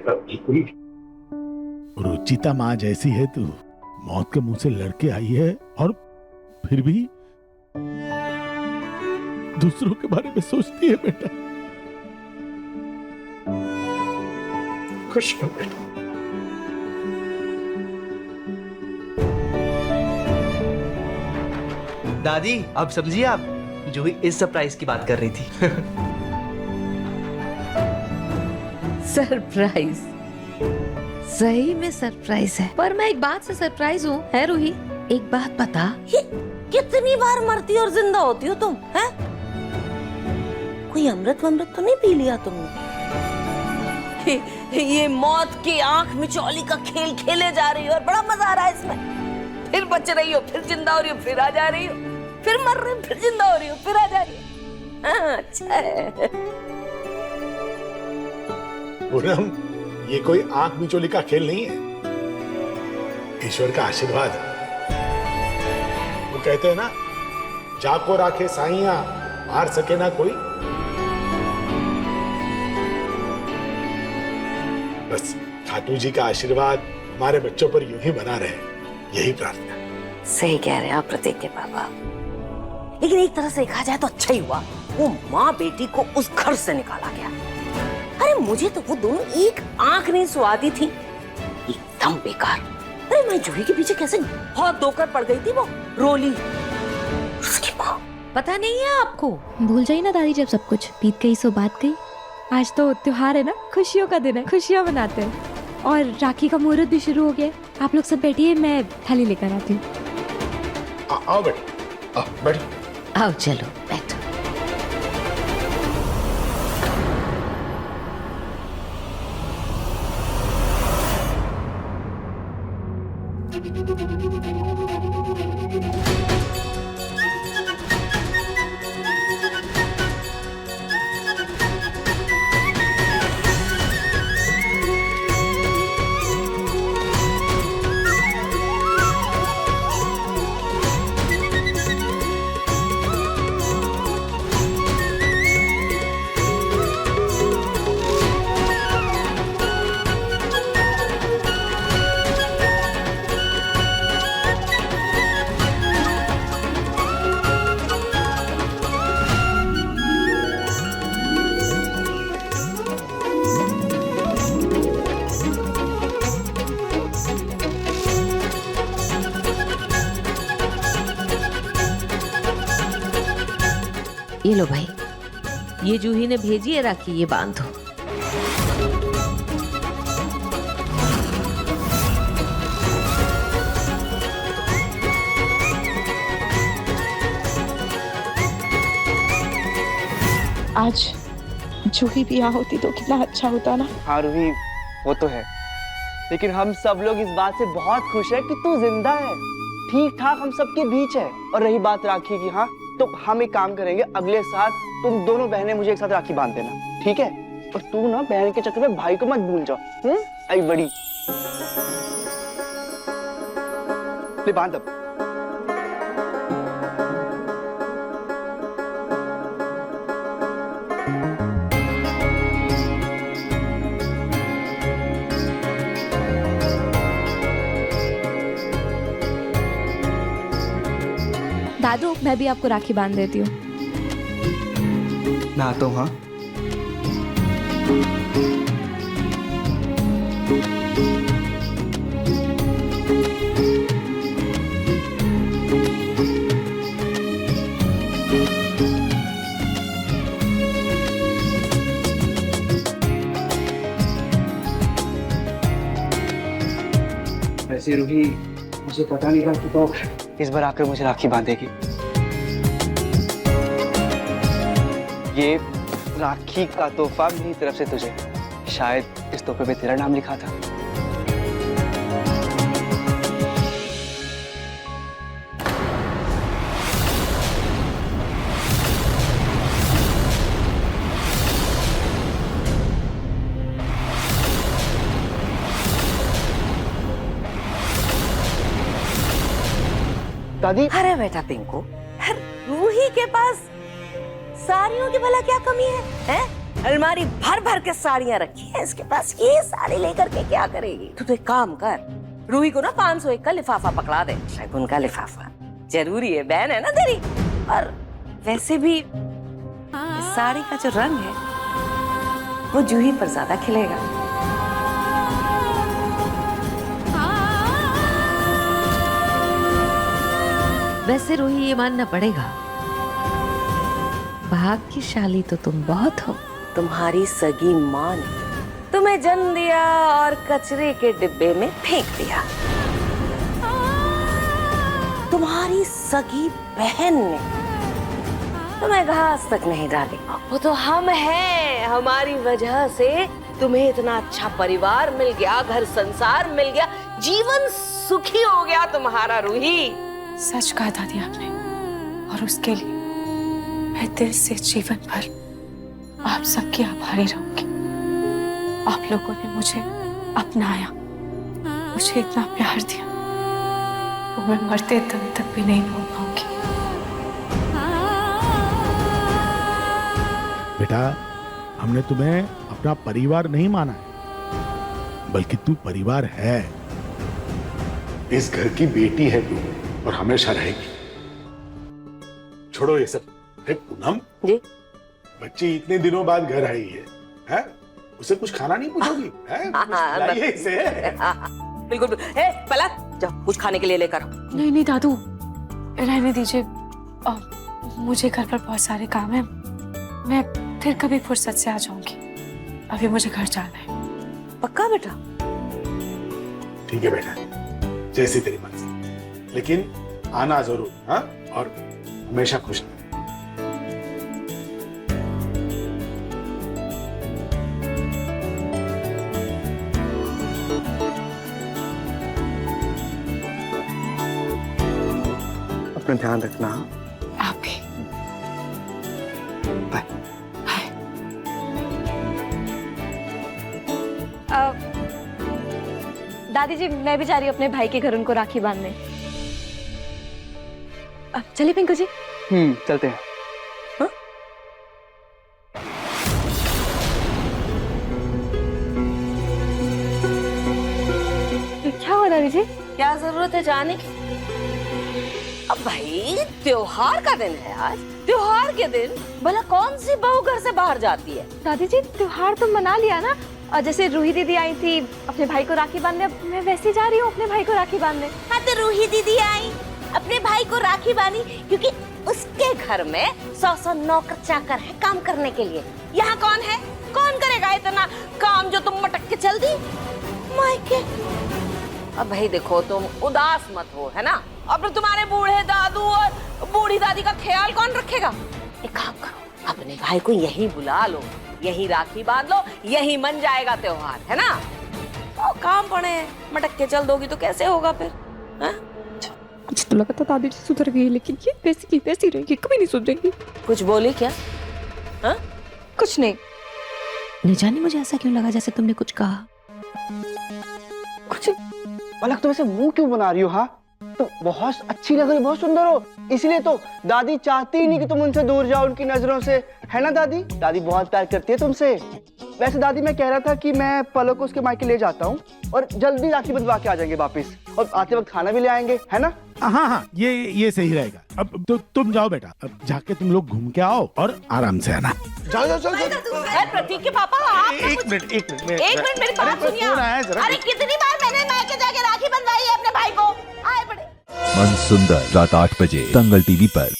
बिल्कुल। रुचिता माँ जैसी है तू, मौत के मुंह से लड़के आई है और फिर भी दूसरों के बारे में सोचती है बेटा। खुश हो बेटा। दादी अब समझिए आप, जूही इस सरप्राइज की बात कर रही थी। सरप्राइज? सही में सरप्राइज है, पर मैं एक बात से सरप्राइज हूँ, है रूही? एक बात बता, ये कितनी बार मरती और जिंदा होती हो तुम, हैं? कोई अमृत वमृत तो नहीं पी लिया तुमने? ये मौत की आंख मिचौली का खेल खेले जा रही हो और बड़ा मजा आ रहा है इसमें। फिर बच रही हो, फिर जिंदा हो रही हो, फिर आ जा रही हो, फिर मर रही हो, फिर जिंदा हो रही हो, फिर आ जा रही हो। हाँ, अच्छा है। पूनम, ये कोई आंख मिचोली का खेल नहीं है, ईश्वर का आशीर्वाद है। वो कहते हैं ना, जाको राखे साइया मार सके ना कोई। बस खाटू जी का आशीर्वाद हमारे बच्चों पर यूं ही बना रहे, यही प्रार्थना। सही कह रहे हैं आप प्रतीक के पापा, लेकिन एक तरह से देखा जाए तो अच्छा ही हुआ वो माँ बेटी को उस घर से निकाला गया। अरे मुझे तो वो दोनों एक आंख नहीं सुहाती थी, एकदम बेकार। अरे मैं जूही के पीछे कैसे बहुत धोकर पड़ गई थी, वो रोली उसकी माँ। पता नहीं है आपको? भूल जाइए ना दादी, जब सब कुछ बीत गई सो बात गई। आज तो त्योहार है ना, खुशियों का दिन है, खुशियाँ मनाते हैं। और राखी का मुहूर्त भी शुरू हो गया। आप लोग सब बैठिए, मैं थाली लेकर आती हूँ। आओ बेटा, आओ बैठो। आओ चलो बैठो। ये लो भाई, ये जूही ने भेजी है राखी, ये बांधो। आज जूही भी यहाँ होती तो कितना अच्छा होता ना। हाँ रूही, वो तो है, लेकिन हम सब लोग इस बात से बहुत खुश है कि तू जिंदा है, ठीक ठाक हम सबके बीच है। और रही बात राखी की, हाँ तो हम एक काम करेंगे, अगले साल तुम दोनों बहनें मुझे एक साथ राखी बांध देना, ठीक है? और तू ना बहन के चक्कर में भाई को मत भूल जाओ। आई बड़ी ले बांध अब। दादू, मैं भी आपको राखी बांध देती हूँ। ना तो हाँ। वैसे रूही, मुझे पता नहीं था कि तो इस बार आकर मुझे राखी बांधेगी। ये राखी का तोहफा मेरी तरफ से तुझे, शायद इस तोहफे पे तेरा नाम लिखा था। दादी, अरे बेटा पिंकू, रूही के पास साड़ियों की भला क्या कमी है? अलमारी भर भर के साड़ियां रखी है इसके पास, ये साड़ी लेकर के क्या करेगी? तू तो एक काम कर, रूही को ना 501 का लिफाफा पकड़ा दे, शगुन का लिफाफा। जरूरी है, बहन है ना तेरी। और वैसे भी इस साड़ी का जो रंग है वो जूही पर ज्यादा खिलेगा। वैसे रूही ये मानना पड़ेगा, भाग्यशाली तो तुम बहुत हो। तुम्हारी सगी माँ ने तुम्हें जन्म दिया और कचरे के डिब्बे में फेंक दिया। तुम्हारी सगी बहन ने तुम्हें घास तक नहीं डाली। वो तो हम हैं, हमारी वजह से तुम्हें इतना अच्छा परिवार मिल गया, घर संसार मिल गया, जीवन सुखी हो गया तुम्हारा रूही। सच कहा दादी आपने, और उसके लिए मैं दिल से जीवन भर आप सबकी आभारी रहूंगी। आप लोगों ने मुझे अपनाया, मुझे इतना प्यार दिया, वो मैं मरते दम तक भी नहीं भूल पाऊंगी। बेटा, हमने तुम्हें अपना परिवार नहीं माना है, बल्कि तू परिवार है। इस घर की बेटी है तू और हमेशा रहेगी। छोड़ो ये सब। अरे पूनम जी, बच्ची इतने दिनों बाद घर आई है? उसे कुछ खाना नहीं पूछोगी? लाइए इसे। बिल्कुल बिल्कुल। पहला जाओ कुछ खाने के लिए लेकर आओ। नहीं नहीं दादू, रहने दीजिए, मुझे घर पर बहुत सारे काम है, मैं फिर कभी फुर्सत से आ जाऊंगी। अभी मुझे घर जाना है। पक्का बेटा? ठीक है बेटा, जैसी तेरी मर्जी, लेकिन आना जरूर। हाँ, और हमेशा खुश रहना। अपना ध्यान रखना। आप भी। बाय। दादी जी, मैं भी जा रही हूँ अपने भाई के घर उनको राखी बांधने। अब चलिए पिंकू जी। चलते हैं। क्या हुआ दादी जी? क्या जरूरत है जाने की? अब भाई त्योहार का दिन है आज, त्योहार के दिन भला कौन सी बहू घर से बाहर जाती है? दादी जी, त्योहार तो मना लिया ना, और जैसे रूही दीदी आई थी अपने भाई को राखी बांधने, अब मैं वैसे जा रही हूँ अपने भाई को राखी बांधने। हाँ, तो रूही दीदी आई, अपने भाई को राखी बांधी, क्योंकि उसके घर में 100 नौकर चाकर है काम करने के लिए। यहाँ कौन है? कौन करेगा इतना काम जो तुम मटक के चल दी? मायके। अब भाई देखो, तुम उदास मत हो, है ना? अब तुम्हारे बूढ़े दादू और बूढ़ी दादी का ख्याल कौन रखेगा? एक काम करो, अपने भाई को यही बुला लो, यही राखी बांध लो, यही मन जाएगा त्योहार, है ना? तो काम पड़े मटक के चल दोगी तो कैसे होगा फिर? मुझे तो लगा था दादी जी सुधर गई, लेकिन ये वैसी की वैसी रहेगी, कभी नहीं सुधरेगी। कुछ बोली क्या? हाँ? कुछ नहीं। न जाने मुझे ऐसा क्यों लगा जैसे तुमने कुछ कहा। कुछ पलक, तुम ऐसे मुंह क्यों बना रही हो? हाँ, तुम बहुत अच्छी लग रही हो, बहुत सुंदर हो, इसलिए तो दादी चाहती ही नहीं कि तुम उनसे दूर जाओ उनकी नजरों से, है ना दादी? दादी बहुत प्यार करती है तुमसे। वैसे दादी, मैं कह रहा था कि मैं पलक को उसके मायके ले जाता हूँ और जल्दी राखी बंधवा के आ जाएंगे वापस, और आते वक्त खाना भी ले आएंगे, है ना? हाँ, ये सही रहेगा। अब तो तुम जाओ बेटा, अब जाके तुम लोग घूम के आओ और आराम से आना। जाओ। प्रतीक के पापा, आप एक मिनट मेरी बात सुनिए। अरे कितनी बार मैंने मायके जाके राखी बंधवाई है अपने भाई को। आए बड़े मन सुंदर, रात 8 बजे दंगल टीवी पर।